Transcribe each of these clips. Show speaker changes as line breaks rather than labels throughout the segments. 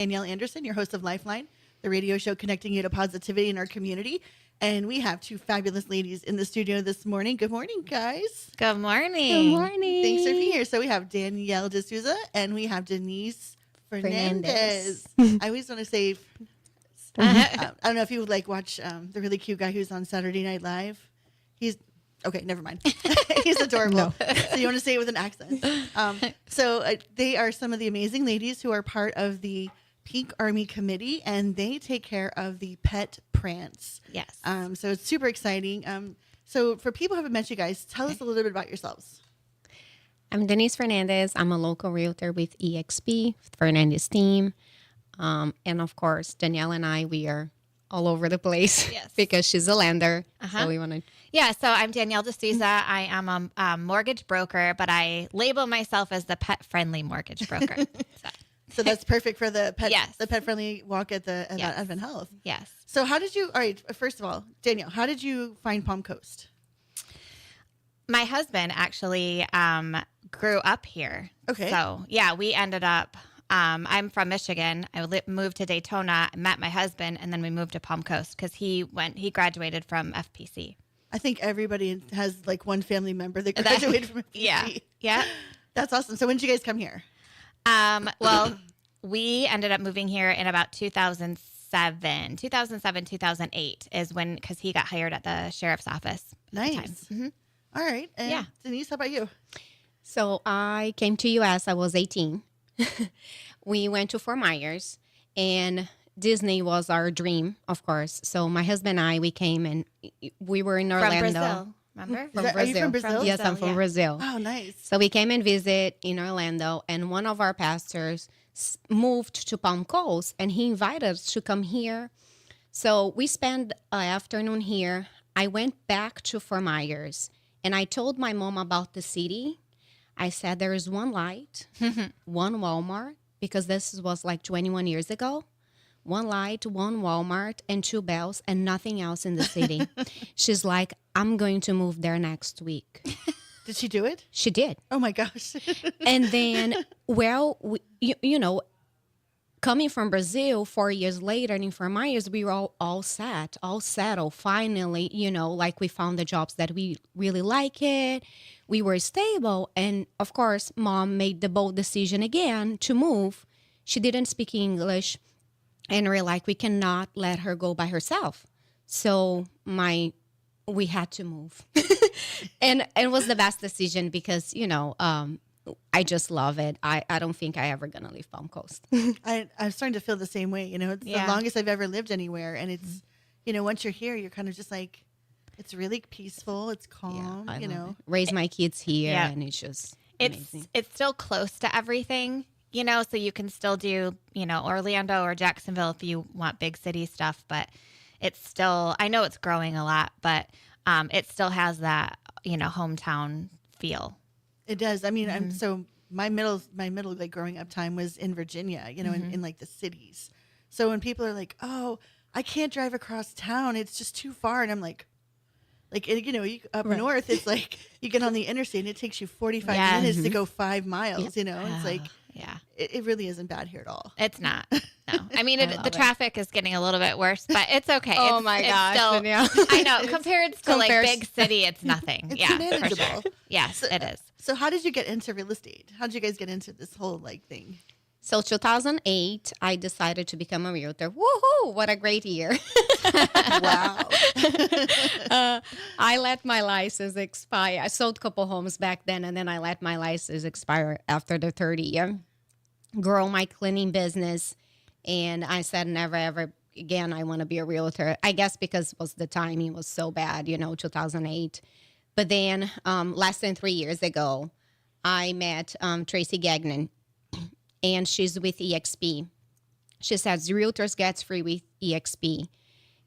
Danielle Anderson, your host of Lifeline, the radio show connecting you to positivity in our community. And we have two fabulous ladies in the studio this morning. Good morning, guys.
Good morning.
Good morning.
Thanks for being here. So we have Danielle D'Souza and we have Denise Fernandez. I always want to say, I don't know if you would like watch the really cute guy who's on Saturday Night Live. He's okay. Never mind. He's adorable. No. So you want to say it with an accent. They are some of the amazing ladies who are part of the Pink Army Committee, and they take care of the pet prance.
Yes.
So it's super exciting. So for people who haven't met you guys, tell us a little bit about yourselves.
I'm Denise Fernandez. I'm a local realtor with EXP, Fernandez team. And of course, Danielle and I, we are all over the place because she's a lender. So we want to.
Yeah, so I'm Danielle D'Souza. I am a mortgage broker, but I label myself as the pet-friendly mortgage broker.
So that's perfect for the pet,
Yes.
the pet-friendly walk at the Advent Health.
Yes.
So how did you? All right. First of all, Danielle, how did you find Palm Coast?
My husband actually grew up here.
Okay.
So, yeah, we ended up, I'm from Michigan. I moved to Daytona, met my husband, and then we moved to Palm Coast because he graduated from FPC.
I think everybody has like one family member that graduated from FPC.
Yeah.
That's awesome. So when did you guys come here?
Well, we ended up moving here in about 2007, 2008 is when, because he got hired at the sheriff's office.
Nice. All right. And Denise, how about you?
So I came to U.S. I was 18. We went to Fort Myers, and Disney was our dream, of course. So my husband and I, we came, and we were in Orlando.
From Brazil, remember?
Are you from Brazil?
Yes, I'm from Brazil.
Oh, nice.
So we came and visit in Orlando, and one of our pastors moved to Palm Coast, and he invited us to come here. So we spent an afternoon here. I went back to Fort Myers, and I told my mom about the city. I said, there is one light, one Walmart, because this was like 21 years ago. One light, one Walmart, and 2 bells, and nothing else in the city. She's like, I'm going to move there next week.
Did she do it?
She did.
Oh, my gosh.
And then, you know, coming from Brazil 4 years later, and in 4 years, we were all set, all settled. Finally, you know, like we found the jobs that we really like it. We were stable. And of course, mom made the bold decision again to move. She didn't speak English. And we're like, we cannot let her go by herself. So we had to move. And it was the best decision because, you know, I just love it. I don't think I ever going to leave Palm Coast.
I'm starting to feel the same way. You know, it's the longest I've ever lived anywhere. And it's, you know, once you're here, you're kind of just like, it's really peaceful. It's calm, you know.
Raise my kids here, and it's just amazing.
It's still close to everything, you know, so you can still do, you know, Orlando or Jacksonville if you want big city stuff. But it's still, I know it's growing a lot, but it still has that, you know, hometown feel.
It does. I mean, my middle like growing up time was in Virginia, you know, in like the cities. So when people are like, "Oh, I can't drive across town; it's just too far," and I'm like, you know, up north, it's like you get on the interstate and it takes you 45 minutes to go 5 miles. You know, it's like it really isn't bad here at all.
It's not. No, I mean the traffic is getting a little bit worse, but it's okay.
Oh my gosh!
Still, I know compared to like big city, it's nothing.
It's manageable.
For sure. Yes, it is.
So how did you get into real estate? How did you guys get into this whole like thing?
So 2008, I decided to become a realtor. Woohoo! What a great year.
Wow.
I let my license expire. I sold a couple homes back then, and then I let my license expire after the 30 year. Grow my cleaning business. And I said, never, ever again, I want to be a realtor. I guess because the timing was so bad, you know, 2008. But then less than 3 years ago, I met Tracy Gagnon, and she's with EXP. She says, realtors gets free with EXP.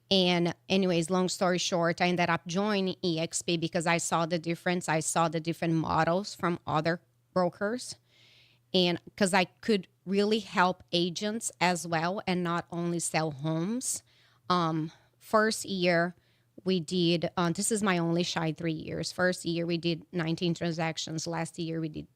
And anyways, long story short, I ended up joining EXP because I saw the difference. I saw the different models from other brokers. And because I could really help agents as well and not only sell homes. First year, we did, this is my only shy 3 years. First year, we did 19 transactions. Last year, we did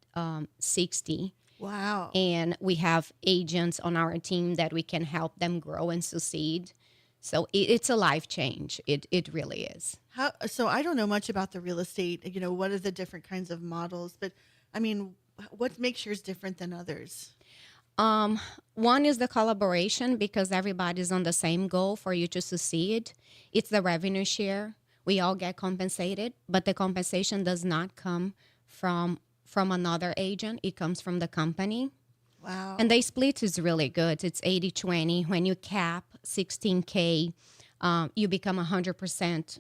60.
Wow.
And we have agents on our team that we can help them grow and succeed. So it's a life change. It really is.
So I don't know much about the real estate, what are the different kinds of models, but I mean, what makes yours different than others?
One is the collaboration because everybody's on the same goal for you to succeed. It's the revenue share. We all get compensated, but the compensation does not come from another agent. It comes from the company.
Wow.
And the split is really good. It's 80-20. When you cap 16K, you become 100%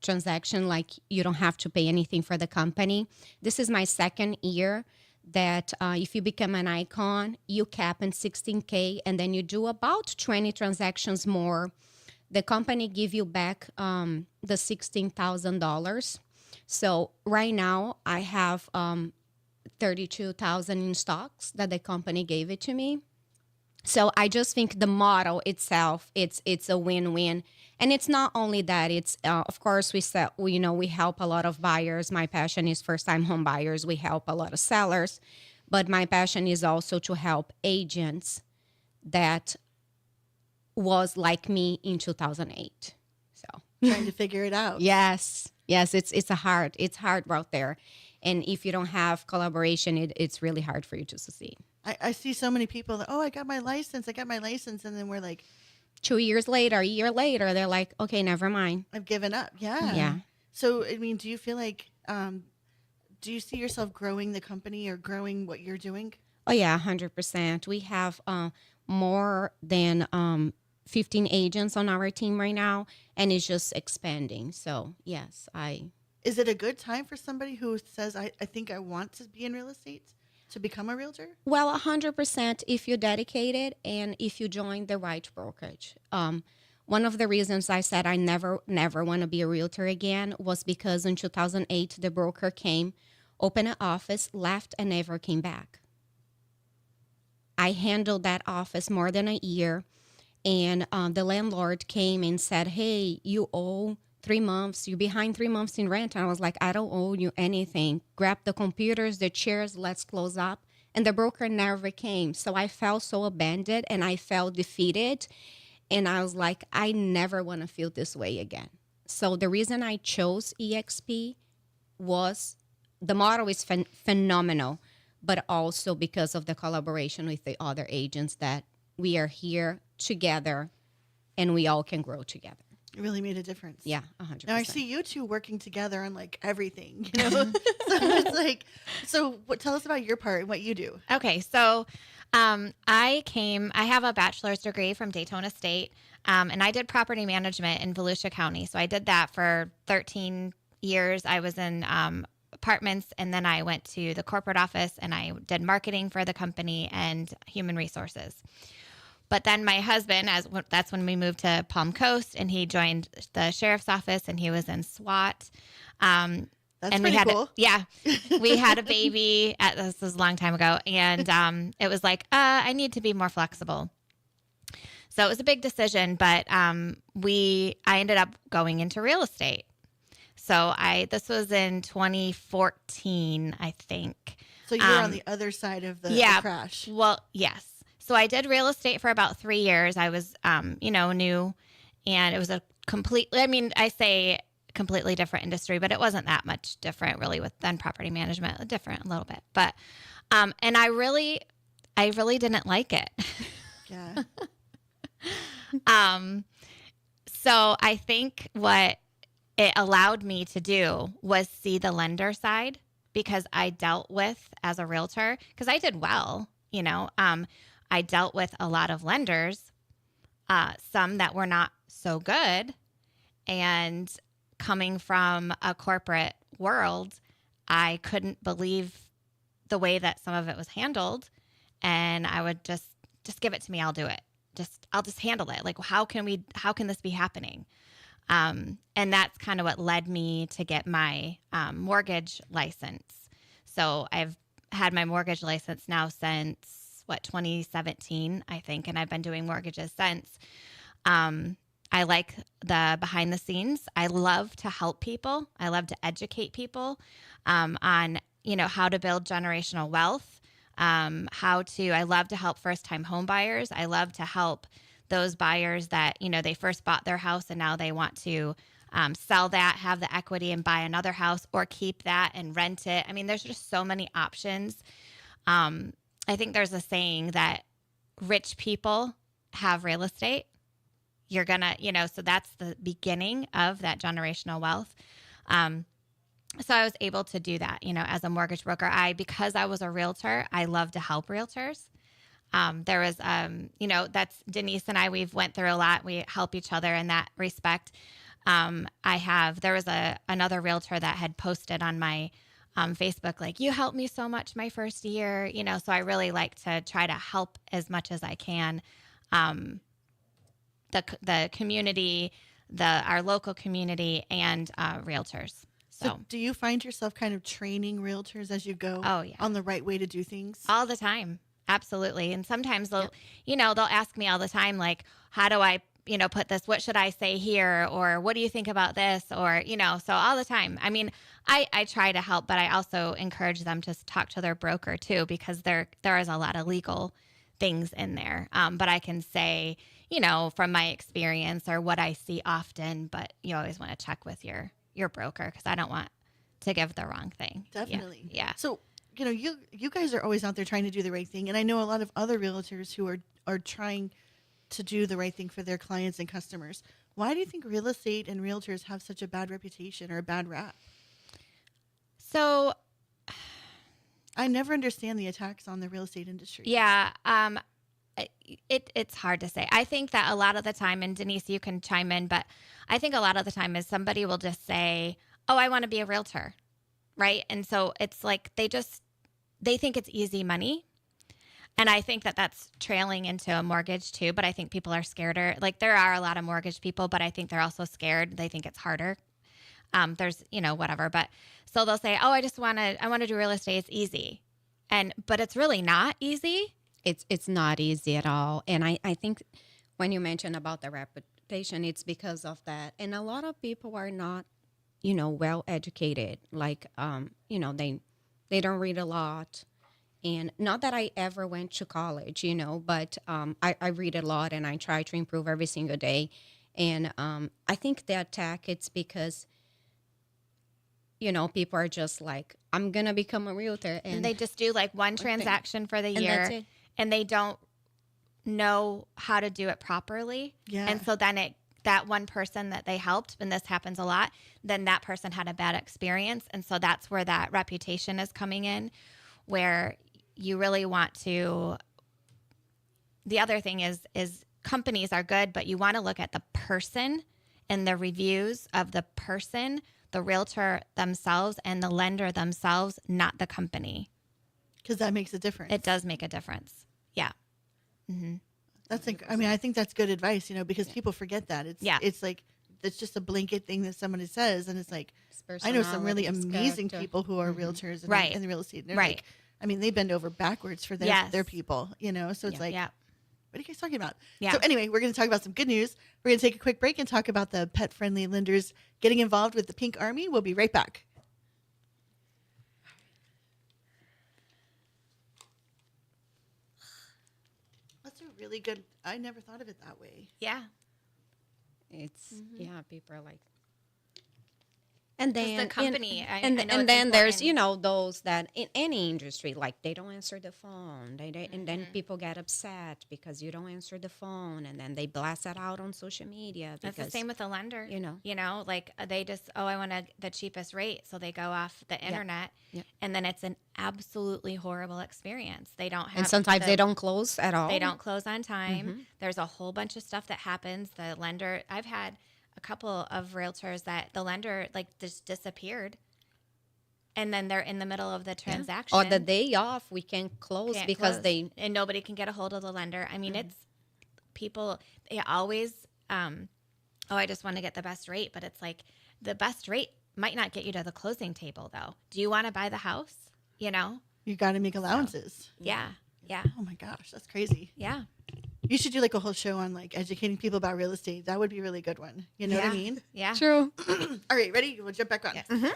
transaction, like you don't have to pay anything for the company. This is my second year that if you become an icon, you cap in 16K, and then you do about 20 transactions more. The company give you back the $16,000. So right now I have 32,000 in stocks that the company gave it to me. So I just think the model itself, it's a win-win. And it's not only that, it's of course we help a lot of buyers. My passion is first-time home buyers. We help a lot of sellers, but my passion is also to help agents that was like me in 2008. So
trying to figure it out.
Yes, it's hard out there. And if you don't have collaboration, it's really hard for you to succeed.
I see so many people that, I got my license. And then we're like,
2 years later, a year later, they're like, okay, never mind.
I've given up. Yeah.
Yeah.
So, I mean, do you feel like, do you see yourself growing the company or growing what you're doing?
Oh, yeah, 100%. We have more than 15 agents on our team right now, and it's just expanding. So, yes,
Is it a good time for somebody who says, I think I want to be in real estate to become a realtor?
Well, 100% if you're dedicated and if you join the right brokerage. One of the reasons I said I never want to be a realtor again was because in 2008, the broker came, opened an office, left, and never came back. I handled that office more than a year, and the landlord came and said, hey, you owe 3 months, you're behind 3 months in rent. And I was like, I don't owe you anything. Grab the computers, the chairs, let's close up. And the broker never came. So I felt so abandoned and I felt defeated. And I was like, I never want to feel this way again. So the reason I chose EXP was the model is phenomenal, but also because of the collaboration with the other agents that we are here together and we all can grow together.
It really made a difference.
Yeah, 100%.
Now I see you two working together on like everything, So it's like, tell us about your part and what you do.
Okay, so I have a bachelor's degree from Daytona State, and I did property management in Volusia County. So I did that for 13 years. I was in apartments, and then I went to the corporate office, and I did marketing for the company and human resources. But then my husband, that's when we moved to Palm Coast, and he joined the sheriff's office, and he was in SWAT.
That's
and
pretty cool.
We had a baby. This was a long time ago, and it was like, I need to be more flexible. So it was a big decision, but I ended up going into real estate. So this was in 2014, I think.
So you were on the other side of the crash.
Well, yes. So I did real estate for about 3 years. I was, new, and it was I say completely different industry, but it wasn't that much different really than property management, different a little bit. But, and I really didn't like it.
Yeah.
So I think what it allowed me to do was see the lender side, because I dealt with, as a realtor, because I did well, I dealt with a lot of lenders, some that were not so good. And coming from a corporate world, I couldn't believe the way that some of it was handled. And I would just give it to me. I'll do it. I'll just handle it. Like, how can this be happening? And that's kind of what led me to get my mortgage license. So I've had my mortgage license now since 2017, I think, and I've been doing mortgages since. I like the behind the scenes. I love to help people. I love to educate people on, how to build generational wealth. I love to help first-time home buyers. I love to help those buyers that, they first bought their house and now they want to sell that, have the equity and buy another house, or keep that and rent it. I mean, there's just so many options. I think there's a saying that rich people have real estate. You're going to, so that's the beginning of that generational wealth. So I was able to do that, as a mortgage broker. Because I was a realtor, I love to help realtors. There was, that's Denise and I, we've went through a lot. We help each other in that respect. There was another realtor that had posted on my Facebook, like, you helped me so much my first year, so I really like to try to help as much as I can. The community, our local community, and realtors.
So do you find yourself kind of training realtors as you go on the right way to do things?
All the time. Absolutely. And sometimes they'll ask me all the time, like, how do I, put this, what should I say here? Or what do you think about this? Or, so all the time. I mean, I try to help, but I also encourage them to talk to their broker too, because there is a lot of legal things in there. But I can say, from my experience or what I see often, but you always want to check with your broker, because I don't want to give the wrong thing.
Definitely.
Yeah.
So, you guys are always out there trying to do the right thing. And I know a lot of other realtors who are trying to do the right thing for their clients and customers. Why do you think real estate and realtors have such a bad reputation or a bad rap?
So
I never understand the attacks on the real estate industry.
Yeah. It's hard to say. I think that a lot of the time, and Denise, you can chime in, but I think a lot of the time is somebody will just say, oh, I want to be a realtor. Right. And so it's like they think it's easy money. And I think that that's trailing into a mortgage too. But I think people are scared. Like, there are a lot of mortgage people, but I think they're also scared. They think it's harder. There's, whatever. But so they'll say, oh, I want to do real estate. It's easy. But it's really not easy.
It's not easy at all. And I think when you mention about the reputation, it's because of that. And a lot of people are not, well educated. Like, they don't read a lot. And not that I ever went to college, but I read a lot and I try to improve every single day. And I think the attack, it's because, people are just like, I'm going to become a realtor.
And they just do like one transaction for the year.
And that's it.
And they don't know how to do it properly.
Yeah.
And so then that one person that they helped, and this happens a lot, then that person had a bad experience. And so that's where that reputation is coming in, where you really want to. The other thing is companies are good, but you want to look at the person and the reviews of the person, the realtor themselves and the lender themselves, not the company.
Because that makes a difference.
It does make a difference. Yeah. Mm-hmm.
I think that's good advice, because people forget that. It's like, it's just a blanket thing that somebody says. And it's like, I know some really amazing people who are realtors in the real estate. And they're like, they bend over backwards for their people, so it's like, what are you guys talking about?
Yeah.
So anyway, we're going to talk about some good news. We're going to take a quick break and talk about the pet-friendly lenders getting involved with the Pink Army. We'll be right back. That's a really good, I never thought of it that way.
Yeah.
It's, people are like, and then
the company,
and then there's those that in any industry, like, they don't answer the phone, and then people get upset because you don't answer the phone, and then they blast that out on social media. Because,
that's the same with the lender. Like, they just, I want the cheapest rate, so they go off the internet, and then it's an absolutely horrible experience. They don't have,
and sometimes they don't close at all.
They don't close on time. Mm-hmm. There's a whole bunch of stuff that happens. The lender, I've had a couple of realtors that the lender just disappeared, and then they're in the middle of the transaction.
Or the day off, we can't close because
and nobody can get a hold of the lender. I mean, it's people, they always, I just want to get the best rate, but it's like the best rate might not get you to the closing table though. Do you want to buy the house? You
got to make allowances.
Yeah.
Oh my gosh, that's crazy.
Yeah.
You should do like a whole show on like educating people about real estate. That would be a really good one. You know what I mean?
Yeah.
True.
All right, ready? We'll jump back on.
Yes.
Mm-hmm.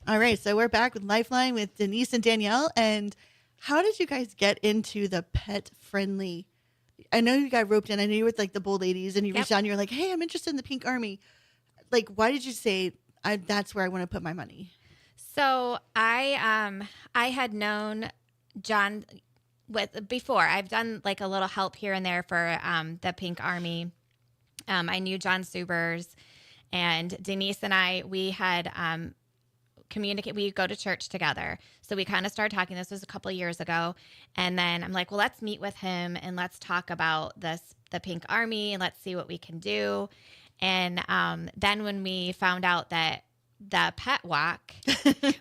All right, so we're back with Lifeline with Denise and Danielle. And how did you guys get into the pet friendly? I know you got roped in. I know you were with like the bold ladies, and you reached out and you're like, "Hey, I'm interested in the Pink Army." Like, why did you say that's where I want to put my money?
So I had known John before. I've done like a little help here and there for the Pink Army. I knew John Subers, and Denise and we had communicate. We go to church together, so we kind of started talking. This was a couple of years ago, and then I'm like, well, let's meet with him and let's talk about the Pink Army, and let's see what we can do. And then when we found out that the pet walk,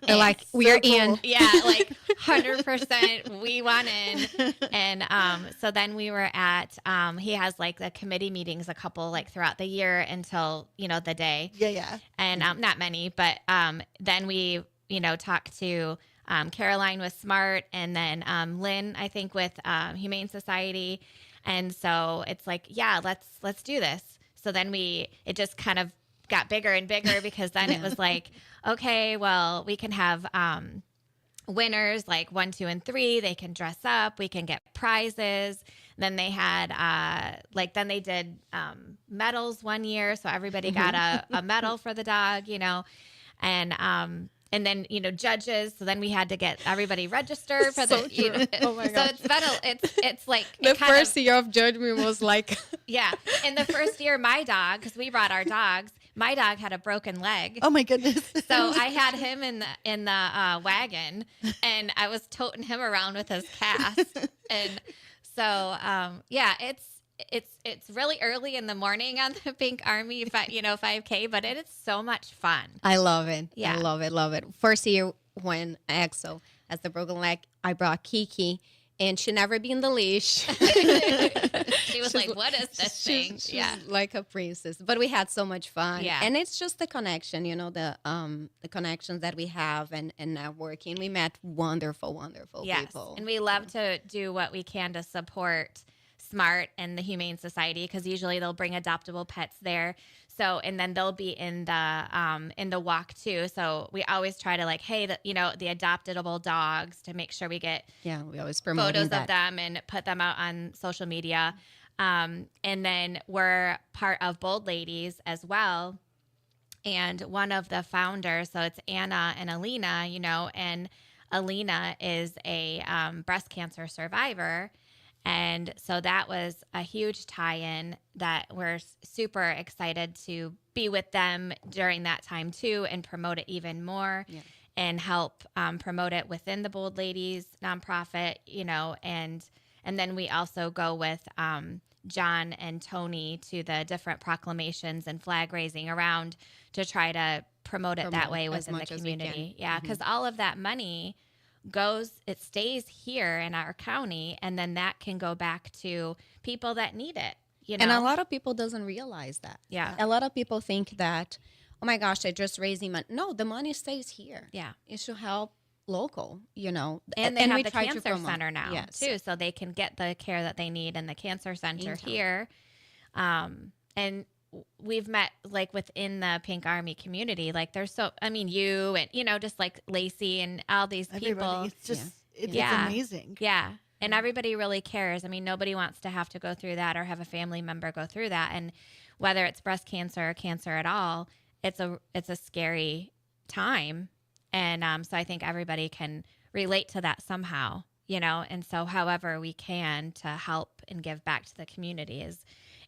like we're in,
yeah, like 100%, we want in. And so then we were at he has like the committee meetings a couple like throughout the year until the day.
Yeah.
And not many, but then we talked to Caroline with Smart, and then Lynn, I think, with Humane Society. And so it's like, yeah, let's do this. So then it just kind of got bigger and bigger, because then it was like, okay, well, we can have winners like 1, 2, and 3. They can dress up. We can get prizes. Then they had then they did medals one year, so everybody got a medal for the dog, and then judges. So then we had to get everybody registered for the.
Oh my gosh.
So it's medal. It's like
the first year of judgment was like.
Yeah, in the first year, my dog, because we brought our dogs, my dog had a broken leg.
Oh my goodness!
So I had him in the wagon, and I was toting him around with his cast, and so it's really early in the morning on the Pink Army, 5K, but it is so much fun.
I love it.
Yeah.
I love it. First year when Axel has the broken leg, I brought Kiki, and she never been the leash.
She was like, "What is this thing?"
She's
Yeah,
like a princess. But we had so much fun.
Yeah.
And it's just the connection, the connections that we have and networking. We met wonderful people.
And we love to do what we can to support Smart and the Humane Society, because usually they'll bring adoptable pets there. So, and then they'll be in the walk too. So we always try to the adoptable dogs, to make sure we get
we always promote
photos of them and put them out on social media. And then we're part of Bold Ladies as well. And one of the founders, so it's Anna and Alina, and Alina is a breast cancer survivor. And so that was a huge tie-in that we're super excited to be with them during that time too, and promote it even more, and help promote it within the Bold Ladies nonprofit, and then we also go with John and Tony to the different proclamations and flag raising around to try to promote it that way within the community. Yeah, because all of that money it stays here in our county, and then that can go back to people that need it.
And a lot of people doesn't realize that.
Yeah.
A lot of people think that, oh my gosh, they're just raising money. No, the money stays here.
Yeah.
It should help local,
And they have
we
the
try to
cancer
promote.
center now too, so they can get the care that they need in the cancer center here. And we've met within the Pink Army community, there's you and just Lacey and all these people.
Everybody. It's just it's amazing.
Yeah. And everybody really cares. Nobody wants to have to go through that or have a family member go through that. And whether it's breast cancer or cancer at all, it's a scary time. And so I think everybody can relate to that somehow, and so however we can to help and give back to the community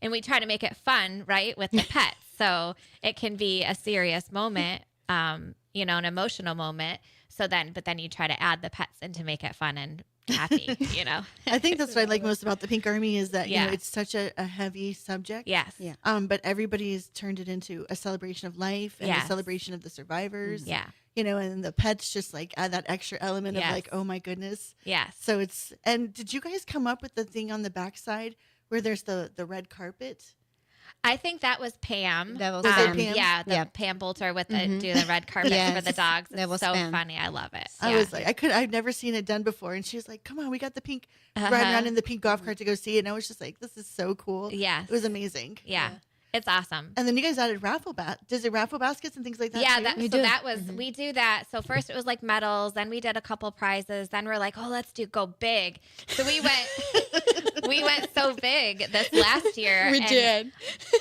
and we try to make it fun, right, with the pets. So it can be a serious moment, an emotional moment. But then you try to add the pets in to make it fun and happy,
I think that's what I like most about the Pink Army is that, it's such a heavy subject.
Yes.
Yeah.
But everybody's turned it into a celebration of life and a celebration of the survivors.
Yeah.
And the pets just add that extra element of oh my goodness.
Yes.
So and did you guys come up with the thing on the backside where there's the red carpet?
I think that was Pam.
That was
Pam.
Yeah, Pam Bolter with do the red carpet for the dogs. It's
that was
so
Pam.
funny. I love it.
I was like, I've never seen it done before. And she was like, come on, we got the pink riding around in the pink golf cart to go see it. And I was just like, this is so cool.
Yeah.
It was amazing.
Yeah. It's awesome.
And then you guys added does it raffle baskets and things like that?
Yeah,
too?
that was we do that. So first it was like medals, then we did a couple prizes, then we're like, oh, let's go big. So we went so big this last year.
We did.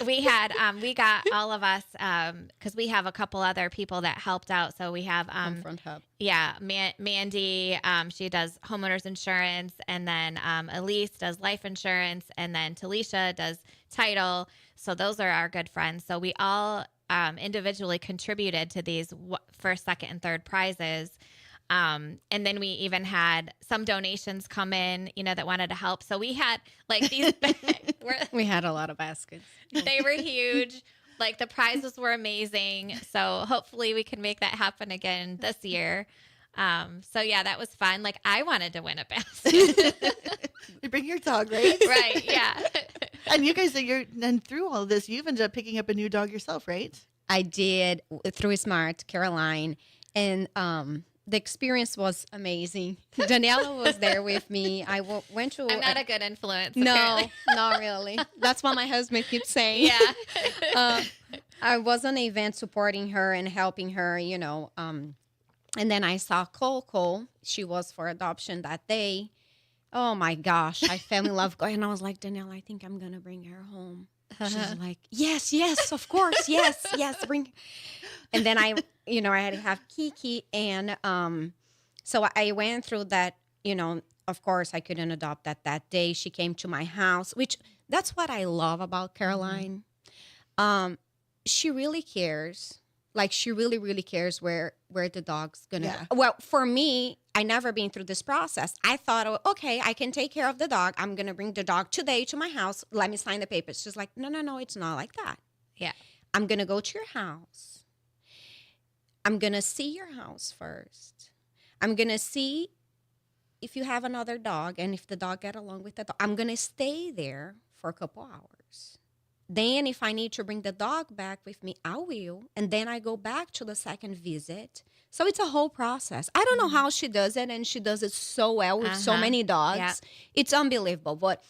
We had we got all of us because we have a couple other people that helped out. So we have
Front Hub.
yeah, Mandy, she does homeowners insurance, and then Elise does life insurance, and then Talisha does title. So those are our good friends. So we all individually contributed to these first, second, and third prizes. And then we even had some donations come in, that wanted to help. So we had like these,
we had a lot of baskets.
They were huge. Like the prizes were amazing. So hopefully we can make that happen again this year. So yeah, that was fun. Like I wanted to win a basket.
You bring your dog, right?
Right. Yeah.
And you guys, and through all this, you've ended up picking up a new dog yourself, right?
I did through Smart, Caroline. And the experience was amazing. Daniela was there with me. I went to...
I'm not a good influence.
No,
apparently.
not really. That's what my husband keeps saying.
Yeah.
I was on an event supporting her and helping her, and then I saw Coco. She was for adoption that day. Oh my gosh, I fell in love. And I was like, Danielle, I think I'm going to bring her home. She's like, yes, of course. Yes, bring. And then I had to have Kiki. And so I went through that, of course I couldn't adopt that day. She came to my house, which that's what I love about Caroline. She really cares. Like she really, really cares where the dog's going to go. Well, for me, I never been through this process. I thought, okay, I can take care of the dog. I'm going to bring the dog today to my house. Let me sign the papers. She's like, no, it's not like that.
Yeah.
I'm going to go to your house. I'm going to see your house first. I'm going to see if you have another dog and if the dog get along with the dog. I'm going to stay there for a couple hours. Then if I need to bring the dog back with me, I will. And then I go back to the second visit. So it's a whole process. I don't know how she does it, and she does it so well with so many dogs. Yeah. It's unbelievable. But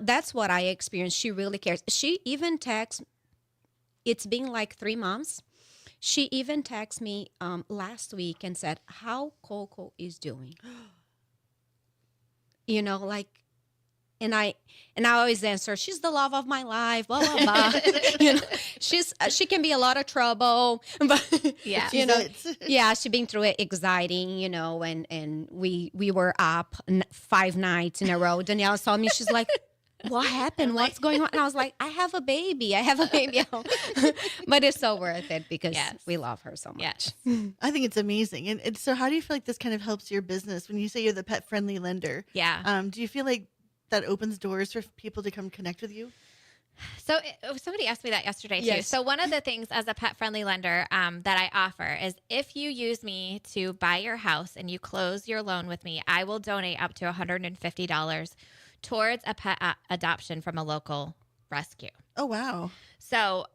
that's what I experienced. She really cares. She even texts, it's been like 3 months. She even texted me last week and said, how Coco is doing. And I always answer, she's the love of my life, blah, blah, blah. She can be a lot of trouble, but
yeah,
she's been through it exciting, and we were up 5 nights in a row. Danielle saw me, she's like, what happened? What's going on? And I was like, I have a baby at home. But it's so worth it because we love her so much.
Yes.
I think it's amazing. And so how do you feel like this kind of helps your business when you say you're the pet friendly lender?
Yeah.
Do you feel like that opens doors for people to come connect with you?
So somebody asked me that yesterday too.
Yes.
So one of the things as a pet friendly lender that I offer is if you use me to buy your house and you close your loan with me, I will donate up to $150 towards a pet adoption from a local rescue.
Oh, wow.
So,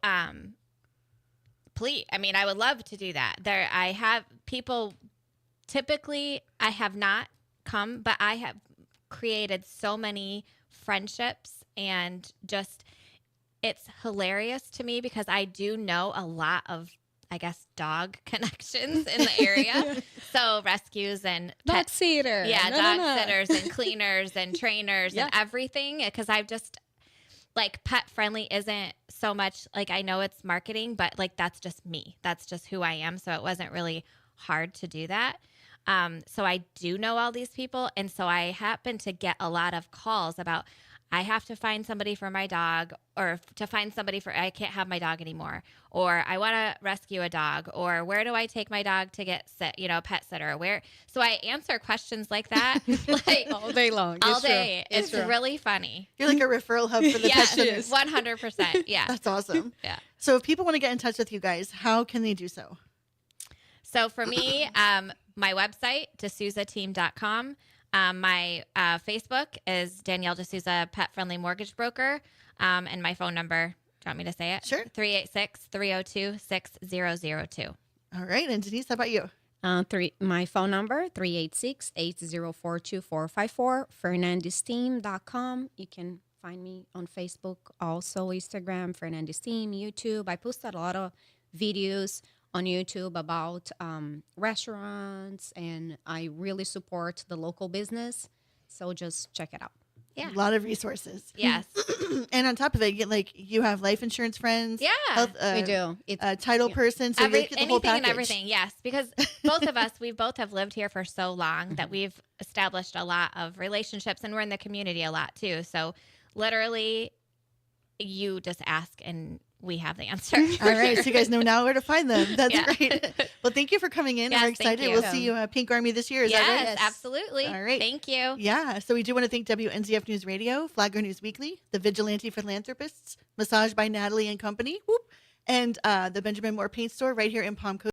please, I would love to do that. I have people, typically I have not come, but I have created so many friendships, and just, it's hilarious to me because I do know a lot of, I guess, dog connections in the area. So rescues and
dog sitter.
Yeah, dog sitters and cleaners and trainers and everything. Because I've just, like, pet friendly isn't so much, like, I know it's marketing, but like that's just me. That's just who I am. So it wasn't really hard to do that. So I do know all these people. And so I happen to get a lot of calls about, I have to find somebody for my dog, or to find somebody for, I can't have my dog anymore, or I want to rescue a dog, or where do I take my dog to get pet sitter, so I answer questions like that, like
all day long,
all day. It's really funny.
You're like a referral hub for the pet sitters.
100%. Yeah.
That's awesome.
Yeah.
So if people want to get in touch with you guys, how can they do so?
So for me, my website, DeSouzaTeam.com. My Facebook is Danielle D'Souza, Pet Friendly Mortgage Broker. And my phone number, do you want me to say it?
Sure.
386-302-6002.
All right. And Denise, how about you?
My phone number, 386-804-2454, FernandezTeam.com. You can find me on Facebook, also Instagram, Fernandez Team, YouTube. I posted a lot of videos on YouTube about restaurants, and I really support the local business. So just check it out.
Yeah.
A lot of resources.
Yes.
And on top of it, you have life insurance friends.
Yeah.
Health,
We do. It's
title person. So you get the whole
anything
package.
and everything. Yes. Because we both have lived here for so long that we've established a lot of relationships, and we're in the community a lot too. So literally you just ask and we have the answer.
All right. So you guys know now where to find them. That's
Yeah.
great. Well, thank you for coming in.
Yes,
We're excited.
thank you.
We'll see you at Pink Army this year. Is that right?
Yes, absolutely.
All right.
Thank you.
Yeah. So we do want to thank WNZF News Radio, Flagler News Weekly, the Vigilante Philanthropists, Massage by Natalie and Company, whoop, and the Benjamin Moore Paint Store right here in Palm Coast.